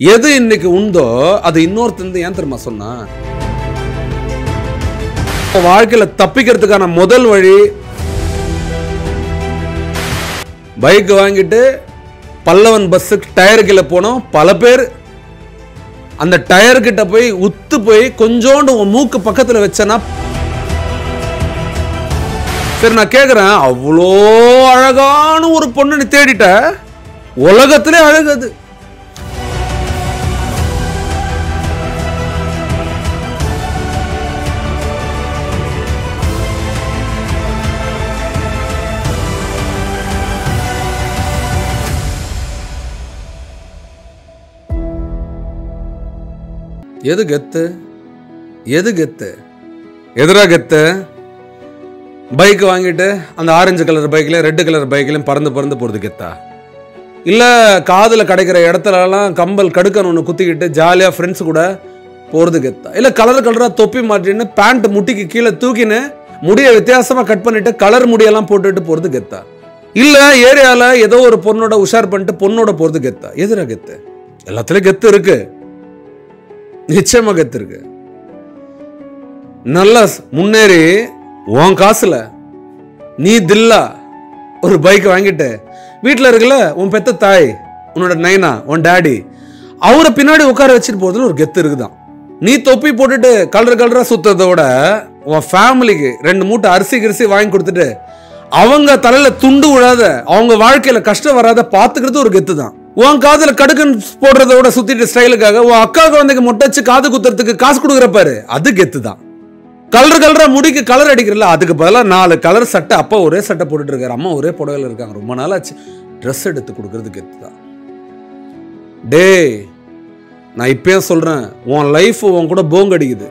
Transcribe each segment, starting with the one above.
எது இன்னைக்கு உண்டோ அது இன்னொருத்தந்து ஏன் தெரியுமா சொன்னா, வாழ்க்கையில தப்பிக்கிறதுக்கான முதல் வழி பைக் வாங்கிட்டு பல்லவன் பஸ்ஸுக்கு டயர் கீழே போனோம். பல பேர் அந்த டயர் கிட்ட போய் உத்து போய் கொஞ்சோண்டு உன் மூக்கு பக்கத்துல வச்சனா, சரி நான் கேக்குறேன், அவ்வளோ அழகான ஒரு பொண்ணு நீ தேடிட்ட, உலகத்திலே அழகது. எது கெத்து? எது கெத்து? எதிரா கெத்து? பைக் வாங்கிட்டு அந்த ஆரஞ்சு கலர் பைக்ல ரெட் கலர் பைக்லயும் பறந்து பறந்து போறது கெத்தா? இல்ல காதுல கிடைக்கிற இடத்துலலாம் கம்பல் கடுக்கன் ஒன்று குத்திக்கிட்டு ஜாலியா ஃப்ரெண்ட்ஸ் கூட போறது கெத்தா? இல்ல கலர் கலரா தொப்பி மாட்டின்னு பேண்ட் முட்டிக்கு கீழே தூக்கின்னு முடிய வித்தியாசமா கட் பண்ணிட்டு கலர் முடியெல்லாம் போட்டுட்டு போறது கெத்தா? இல்ல ஏரியால ஏதோ ஒரு பொண்ணோட உஷார் பண்ணிட்டு பொண்ணோட போறது கெத்தா? எதிரா கெத்து? எல்லாத்துலயும் கெத்து இருக்கு, நிச்சயமா கெத்து இருக்கு. நல்லா முன்னேறி உன் காசுல நீ தில்லா ஒரு பைக் வாங்கிட்டு வீட்டில் இருக்குல்ல உன் பெத்த தாய், உன்னோட நைனா, உன் டாடி, அவரை பின்னாடி உட்கார வச்சுட்டு போறதுல ஒரு கெத்து இருக்குதான். நீ தொப்பி போட்டுட்டு கலர் கலரா சுத்ததை விட உன் ஃபேமிலிக்கு 2 மூட்டை அரிசி கிரிசி வாங்கி கொடுத்துட்டு அவங்க தலையில துண்டு விழாத, அவங்க வாழ்க்கையில கஷ்டம் வராத பாத்துக்கிறது ஒரு கெத்து தான். உன் காதுல கடுக்கன் போடுறத விட சுத்திட்டு ஸ்டைலுக்காக உன் அக்கா குழந்தைக்கு மொட்டச்சு காது குத்துறதுக்கு காசு கொடுக்குற பாரு, அது கெத்து தான். கலர் கலரா முடிக்கு கலர் அடிக்கிறல, அதுக்கு பதிலாக 4 கலர் சட்டை, அப்பா ஒரே சட்டை போட்டுட்டு இருக்காரு, அம்மா ஒரே புடவையில் இருக்காங்க, ரொம்ப நாளாச்சு, ட்ரெஸ் எடுத்து கொடுக்கறது கெத்து தான். டே நான் இப்பயும் சொல்றேன், உன் லைஃப் உன் கூட போங்க அடிக்குது.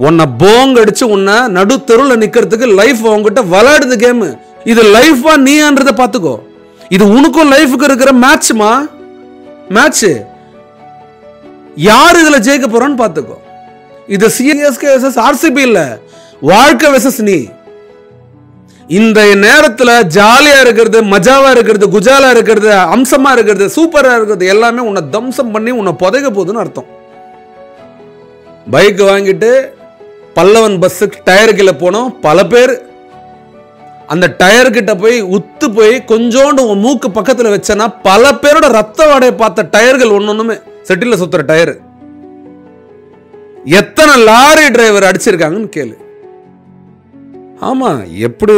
உன்னை போங்க அடிச்சு உன்னை நடு தெருவில் நிக்கிறதுக்கு லைஃப் உன்கிட்ட விளையாடுது கேம். இது லைஃபா நீன்றதை பார்த்துக்கோ. இது உனக்கும் லைஃபுக்கு இருக்கிற மேட்ச்மா, மேட்ச். யார் இதுல ஜெயிக்க போறான்னு பார்த்துக்கோ. இது சிஎஸ்கே வெர்சஸ் ஆர்சிபி இல்ல, வாழ்க்கை வெர்சஸ் நீ. இந்த நேரத்துல ஜாலியா இருக்கிறது, மஜாவா இருக்கிறது, குஜாலா இருக்கிறது, அம்சமா இருக்கிறது, சூப்பரா இருக்கிறது எல்லாமே உன்னை தம்சம் பண்ணி உன்னை புதைக்க போகுதுன்னு அர்த்தம். பைக் வாங்கிட்டு பல்லவன் பஸ்ஸுக்கு டயர் கீழே போனோம். பல பேர் அந்த டயர் கிட்ட போய் உத்து போய் கொஞ்சோண்டு உன் மூக்கு பக்கத்துல வச்சனா, பல பேரோட ரத்த வாடையை பார்த்த டயர்கள் ஒன்னொன்னுமே செட்டில சுத்துற டயர். எத்தனை லாரி டிரைவர் அடிச்சிருக்காங்கன்னு கேளு. ஆமா, எப்படி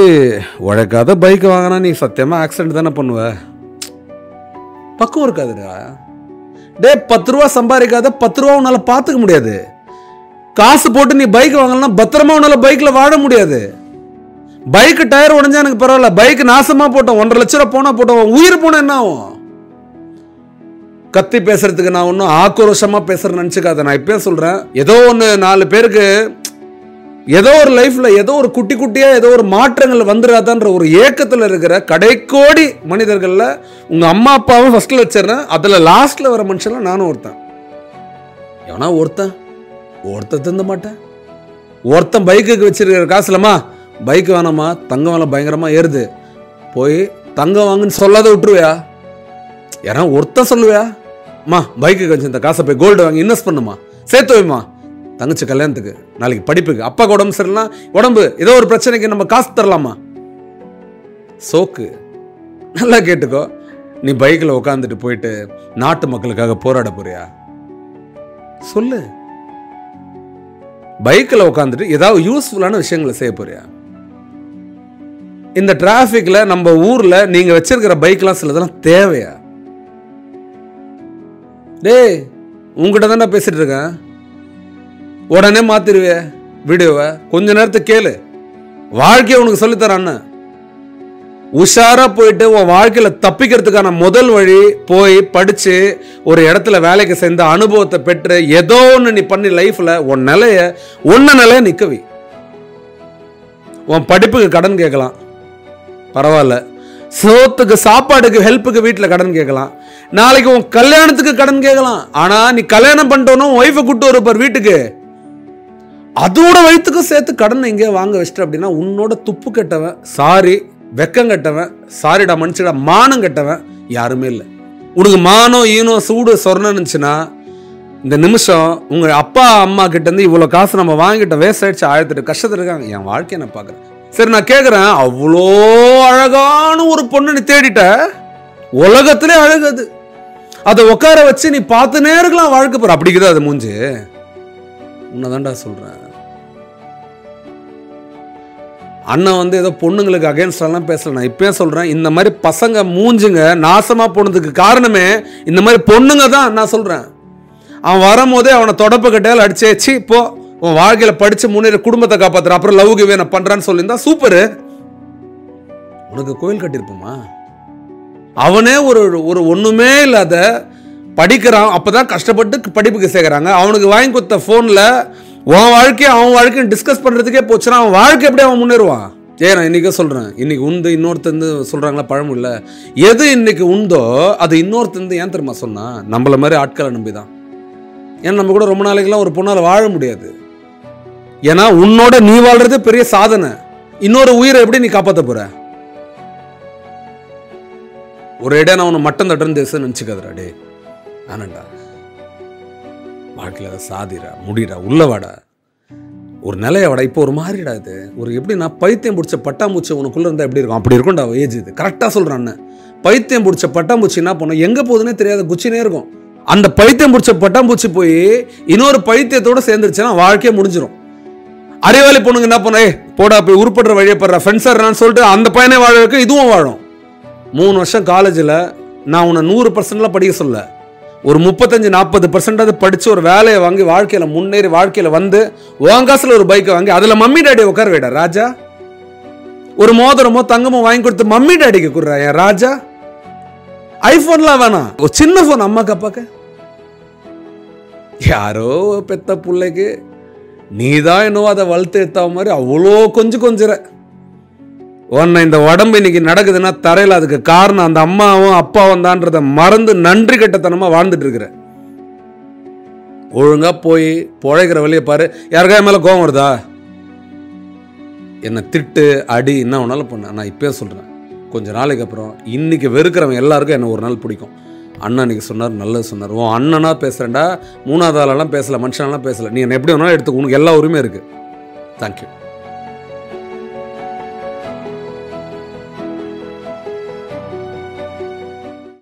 உழைக்காத பைக் வாங்கினா நீ சத்தியமா ஆக்சிடென்ட் தானே பண்ணுவ. பக்குவம் இருக்காதுடா. டே 10 ரூபா சம்பாதிக்காத 10 ரூபா உன்னால பாத்துக்க முடியாது. காசு போட்டு நீ பைக் வாங்கலாம், பத்திரமா உன்னால பைக்ல வாழ முடியாது. பைக் டயர் உடஞ்சா எனக்கு பரவாயில்ல, பைக் நாசமா போட்டோம், 1.5 லட்ச ரூபா போனா போட்டோம், உயிர் போன என்ன ஆகும்? கத்தி பேசுறதுக்கு நான் ஒன்னும் ஆக்ரோஷமா பேசுறேன்னு நினைச்சுக்காத. நான் இப்பயே சொல்றேன், ஏதோ ஒன்று 4 பேருக்கு ஏதோ ஒரு லைஃப்ல ஏதோ ஒரு குட்டி குட்டியா ஏதோ ஒரு மாற்றங்கள் வந்துடாதான்ற ஒரு ஏக்கத்தில் இருக்கிற கடைக்கோடி மனிதர்கள்ல உங்க அம்மா அப்பாவும் ஃபர்ஸ்ட்ல வச்சிடறேன். அதுல லாஸ்ட்ல வர மனுஷன்லாம் நானும் ஒருத்தன். எவனா ஒருத்தன் திந்த மாட்டேன். ஒருத்தன் பைக்குக்கு வச்சிருக்கிற காசுலமா பைக் வேணாமா, தங்கம் வேலை பயங்கரமா ஏறுது, போய் தங்கம் வாங்குன்னு சொல்லாத விட்டுருவியா? ஏன்னா ஒருத்தன் சொல்லுவியா, மா பைக்கு வச்சு இந்த காசை போய் கோல்டு வாங்கி இன்வெஸ்ட் பண்ணுமா, சேர்த்து வைமா, தங்கச்சி கல்யாணத்துக்கு, நாளைக்கு படிப்புக்கு, அப்பாவுக்கு உடம்பு சரியில்லாம், உடம்பு ஏதோ ஒரு பிரச்சனைக்கு நம்ம காசு தரலாமா? சோக்கு. நல்லா கேட்டுக்கோ, நீ பைக்கில் உட்காந்துட்டு போயிட்டு நாட்டு மக்களுக்காக போராட போறியா? சொல்லு. பைக்கில் உட்காந்துட்டு ஏதாவது யூஸ்ஃபுல்லான விஷயங்களை செய்ய போறியா? இந்த டிராபிக்ல நம்ம ஊர்ல நீங்க வச்சிருக்கிற பைக்லாம் சிலதெல்லாம் தேவையா? டேய் உங்ககிட்ட தான் நான் பேசிட்டு இருக்கேன், உடனே மாத்திருவே வீடியோவை. கொஞ்ச நேரத்துக்கு கேளு, வாழ்க்கையை உனக்கு சொல்லித்தரான்னு. உஷாரா போயிட்டு உன் வாழ்க்கையில தப்பிக்கிறதுக்கான முதல் வழி போய் படிச்சு ஒரு இடத்துல வேலைக்கு சேர்ந்த அனுபவத்தை பெற்று ஏதோ ஒன்று நீ பண்ணி லைஃப்ல உன் நிலைய நிக்கவி. உன் படிப்புக்கு கடன் கேட்கலாம், பரவாயில்ல. சோத்துக்கு சாப்பாடுக்கு ஹெல்ப்புக்கு வீட்டில் கடன் கேட்கலாம். நாளைக்கு உன் கல்யாணத்துக்கு கடன் கேட்கலாம். ஆனா நீ கல்யாணம் பண்ணிட்டோன்னு ஒய்ஃபை கூட்டு வருப்பார் வீட்டுக்கு, அதோட வயிற்றுக்கும் சேர்த்து கடன் எங்கேயோ வாங்க வச்சிட்ட அப்படின்னா உன்னோட துப்பு கெட்டவன், சாரி வெக்கம் கெட்டவன், சாரிடா மனுஷடா மானம் கெட்டவன் யாருமே இல்லை. உனக்கு மானம் ஈனம் சூடு சொரணம் இருந்துச்சுன்னா இந்த நிமிஷம் உங்கள் அப்பா அம்மா கிட்டேருந்து இவ்வளோ காசு நம்ம வாங்கிட்ட வேஸ்ட் ஆயிடுச்சு, 1008 கஷ்டத்தில் இருக்காங்க. என் வாழ்க்கையை நான் பார்க்குறேன். சரி, நான் கேட்குறேன், அவ்வளோ அழகான ஒரு பொண்ணு நீ தேடிட்ட, உலகத்திலே அழகுது, அதை உட்கார வச்சு நீ பார்த்துனே இருக்கலாம் வாழ்க்கை போற. அப்படிக்குது அது மூஞ்சி. உன்னதான்டா சொல்கிறேன். அண்ணன் ஏதோ பொண்ணுங்களுக்கு அகேன்ஸ்டாலாம் பேசல. நான் இப்பயே சொல்கிறேன், இந்த மாதிரி பசங்க மூஞ்சுங்க நாசமாக போனதுக்கு காரணமே இந்த மாதிரி பொண்ணுங்க தான். நான் சொல்கிறேன், அவன் வரும்போதே அவனை தொடப்ப கட்டையால் அடிச்சேச்சு, இப்போ உன் வாழ்க்கையில் படித்து முன்னேறி குடும்பத்தை காப்பாற்றுற, அப்புறம் லவ்க்கு வேணும் பண்ணுறான்னு சொல்லியிருந்தா சூப்பரு. உனக்கு கோயில் கட்டியிருப்போமா? அவனே ஒரு ஒரு ஒன்றுமே இல்லாத படிக்கிறான், அப்போ தான் கஷ்டப்பட்டு படிப்புக்கு சேர்க்குறாங்க. அவனுக்கு வாங்கி கொடுத்த ஃபோனில் உன் வாழ்க்கையை அவன் வாழ்க்கையை டிஸ்கஸ் பண்ணுறதுக்கே போச்சுன்னா அவன் வாழ்க்கை எப்படி அவன் முன்னேறுவான்? நான் இன்றைக்கே சொல்கிறேன், இன்றைக்கி உண்டு இன்னொருத்தந்து சொல்கிறாங்களா பழமும் இல்லை. எது இன்றைக்கி உண்டோ அது இன்னொருத்தந்து ஏன் தெரியுமா சொன்னால், நம்மள மாதிரி ஆட்களை நம்பி தான். ஏன்னா நம்ம கூட ரொம்ப நாளைக்கெல்லாம் ஒரு பொண்ணால் வாழ முடியாது. ஏன்னா உன்னோட நீ வாழ்றது பெரிய சாதனை. இன்னொரு உயிரை எப்படி நீ காப்பாற்ற போற? ஒரு இடம் நான் உன்னை மட்டம் தட்டுன்னு தேசம் நினச்சிக்காதரா. டே ஆனண்டா, வாழ்க்கையில் சாதிரா முடிடா, உள்ளவாடா, ஒரு நிலையவாடா. இப்போ ஒரு மாறிடா. இது ஒரு எப்படி நான் பைத்தியம் பிடிச்ச பட்டாம்பூச்சி உனக்குள்ளே இருந்தால் எப்படி இருக்கும் அப்படி இருக்கும்டா ஏஜ். இது கரெக்டாக சொல்கிறான். பைத்தியம் பிடிச்ச பட்டாம்பூச்சி என்ன பண்ணும், எங்கே போகுதுன்னே தெரியாது, குச்சினே இருக்கும். அந்த பைத்தியம் பிடிச்ச பட்டாம்பூச்சி போய் இன்னொரு பைத்தியத்தோடு சேர்ந்துருச்சுன்னா வாழ்க்கையே முடிஞ்சிடும். அறிவாளி பொண்ணுங்க என்ன பண்ண, போடா போய் உருப்படுற வழியை படுற ஃப்ரெண்ட்ஸான்னு சொல்லிட்டு அந்த பையனை வாழ வைக்க இதுவும் வாழும். 3 வருஷம் காலேஜில் நான் உன்னை 100%லாம் படிக்க சொல்ல, ஒரு 35-40% படித்து ஒரு வேலையை வாங்கி வாழ்க்கையில் முன்னேறி வாழ்க்கையில் வந்து உன் காசில் ஒரு பைக்கை வாங்கி அதில் மம்மி டாடி உட்கார வைடா ராஜா. ஒரு மோதிரமோ தங்கமோ வாங்கி கொடுத்து மம்மி டாடிக்கு கொடுறா என் ராஜா. ஐபோன்லாம் வேணாம், ஒரு சின்ன ஃபோன் அம்மாக்கு அப்பாக்கு. யாரோ பெத்த பிள்ளைக்கு நீதான் என்னவோ அதை வளர்த்து எடுத்த மாதிரி அவ்வளோ கொஞ்சிற உன்னை இந்த உடம்பு இன்னைக்கு நடக்குதுன்னா தரையில் அதுக்கு காரணம் அந்த அம்மாவும் அப்பாவும் தான்றதை மறந்து நன்றி கட்டத்தனமா வாழ்ந்துட்டு இருக்கிற. ஒழுங்கா போய் பொழைக்கிற வழியை பாரு. யாருக்கா மேல கோவம் வருதா, என்னை திட்டு அடி என்ன வேணாலும் பண்ண. நான் இப்பயே சொல்றேன், கொஞ்ச நாளைக்கு அப்புறம் இன்னைக்கு வெறுக்கிறவன் எல்லாருக்கும் என்ன ஒரு நாள் பிடிக்கும். அண்ணன் இன்னைக்கு சொன்னார், நல்லது சொன்னார். உன் அண்ணனா பேசுறேன்டா, 3வது ஆளெல்லாம் பேசல, மனுஷனெல்லாம் பேசல. நீ என்ன எப்படி வேணாலும் எடுத்துக்க, உனக்கு எல்லா உரிமையும் இருக்கு. தேங்க்யூ.